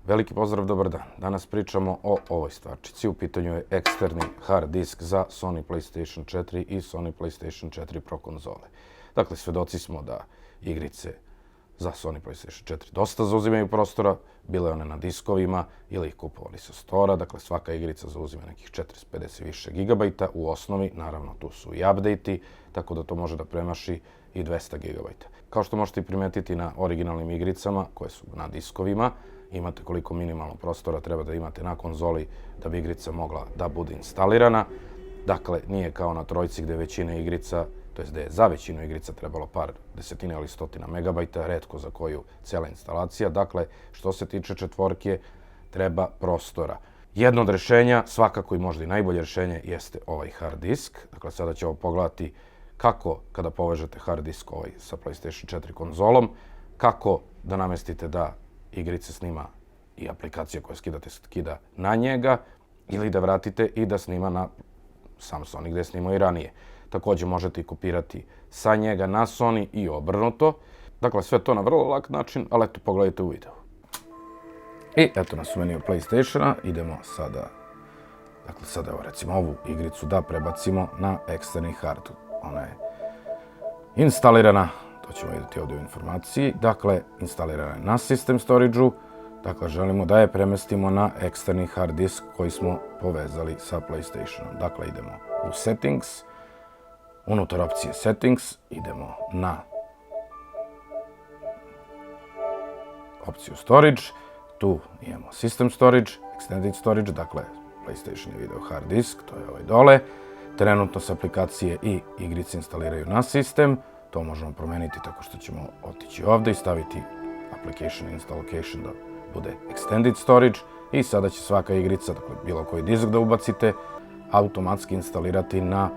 Veliki pozdrav, dobar dan. Danas pričamo o ovoj stvarčici. U pitanju je eksterni hard disk za Sony PlayStation 4 i Sony PlayStation 4 Pro konzole. Dakle, svedoci smo da igrice za Sony PlayStation 4 dosta zauzimaju prostora, bile one na diskovima ili ih kupovali sa stora. Dakle, svaka igrica zauzima nekih 450 više gigabajta u osnovi. Naravno, tu su i update-i, tako da to može da premaši i 200 gigabajta. Kao što možete i primetiti na originalnim igricama koje su na diskovima, imate koliko minimalno prostora treba da imate na konzoli da bi igrica mogla da bude instalirana. Dakle, nije kao na trojci gde većina igrica, to jest gde je za većinu igrica trebalo par desetina ili stotina megabajta, retko za koju cijela instalacija. Dakle, što se tiče četvorke, treba prostora. Jedno od rešenja, svakako i možda i najbolje rešenje, jeste ovaj hard disk. Dakle, sada ćemo pogledati kako, kada povežete hard disk ovaj sa PlayStation 4 konzolom, kako da namestite da igrice snima i aplikacija koju skidate skida na njega, ili da vratite i da snima na sam Sony gde je snimao i ranije. Također možete i kopirati sa njega na Sony i obrnuto. Dakle, sve to na vrlo lak način, ali eto, pogledajte u videu. I eto nas u meniju PlayStationa, idemo sada, dakle sada evo recimo ovu igricu da prebacimo na eksterni hard. Ona je instalirana, to ćemo vidjeti ovdje u informaciji, dakle instalirana je na System Storage-u, dakle želimo da je premestimo na eksterni hard disk koji smo povezali sa PlayStationom. Dakle idemo u Settings, unutar opcije Settings idemo na opciju Storage, tu imamo System Storage, Extended Storage, dakle PlayStation je video hard disk, to je ovaj dole. Trenutno se aplikacije i igrice instaliraju na sistem, to možemo promeniti tako što ćemo otići ovdje i staviti Application Install Location da bude Extended Storage i sada će svaka igrica, dakle bilo koji disk da ubacite, automatski instalirati na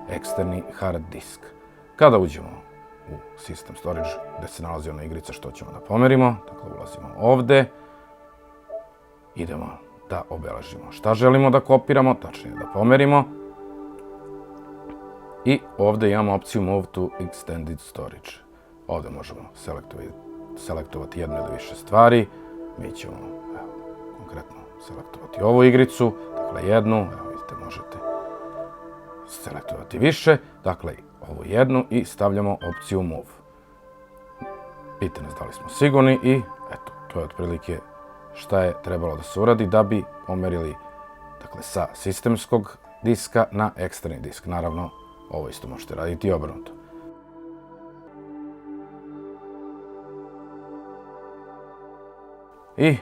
eksterni hard disk. Kada uđemo u System Storage gde se nalazi ona igrica što ćemo da pomerimo, dakle ulazimo ovdje, idemo da obeležimo šta želimo da kopiramo, tačnije da pomerimo. I ovdje imamo opciju Move to Extended Storage. Ovdje možemo selektovati jednu ili više stvari. Mi ćemo konkretno selektovati ovu igricu, dakle jednu, evo vidite možete selektovati više, dakle ovu jednu i stavljamo opciju Move. Pita nas da li smo sigurni i eto, to je otprilike šta je trebalo da se uradi da bi pomerili dakle, sa sistemskog diska na eksterni disk. Naravno, ovo isto možete raditi i obrnuto. I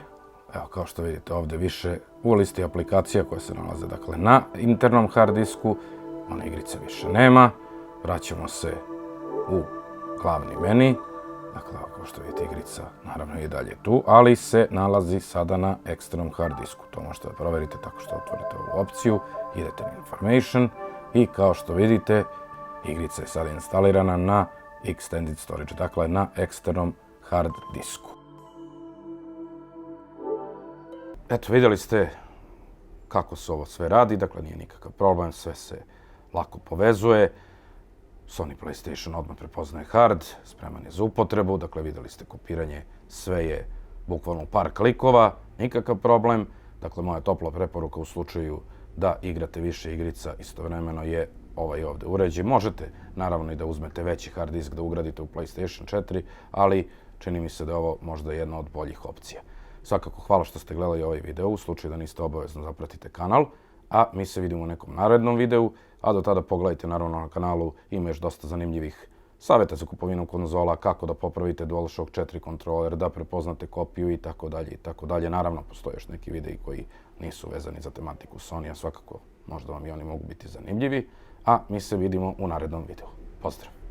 evo kao što vidite ovdje više u listi aplikacija koje se nalaze dakle, na internom hard disku, one igrice više nema. Vraćamo se u glavni meni. Dakle, kao što vidite igrica naravno je i dalje tu, ali se nalazi sada na eksternom hard disku. To možete da proverite tako što otvorite ovu opciju, idete na Information i kao što vidite igrica je sada instalirana na Extended Storage, dakle na eksternom hard disku. Eto, vidjeli ste kako se ovo sve radi, dakle nije nikakav problem, sve se lako povezuje. Sony PlayStation odmah prepoznaje hard, spreman je za upotrebu, dakle vidjeli ste kopiranje, sve je bukvalno u par klikova, nikakav problem. Dakle, moja topla preporuka u slučaju da igrate više igrica istovremeno je ovaj ovdje uređaj. Možete naravno i da uzmete veći hard disk da ugradite u PlayStation 4, ali čini mi se da je ovo možda jedna od boljih opcija. Svakako hvala što ste gledali ovaj video, u slučaju da niste obavezno zapratite kanal, a mi se vidimo u nekom narednom videu, a do tada pogledajte naravno na kanalu, ima još dosta zanimljivih savjeta za kupovinu konzola, kako da popravite DualShock 4 kontroler, da prepoznate kopiju i tako dalje i tako dalje. Naravno, postoje još neki videi koji nisu vezani za tematiku Sony, a svakako možda vam i oni mogu biti zanimljivi, a mi se vidimo u narednom videu. Pozdrav!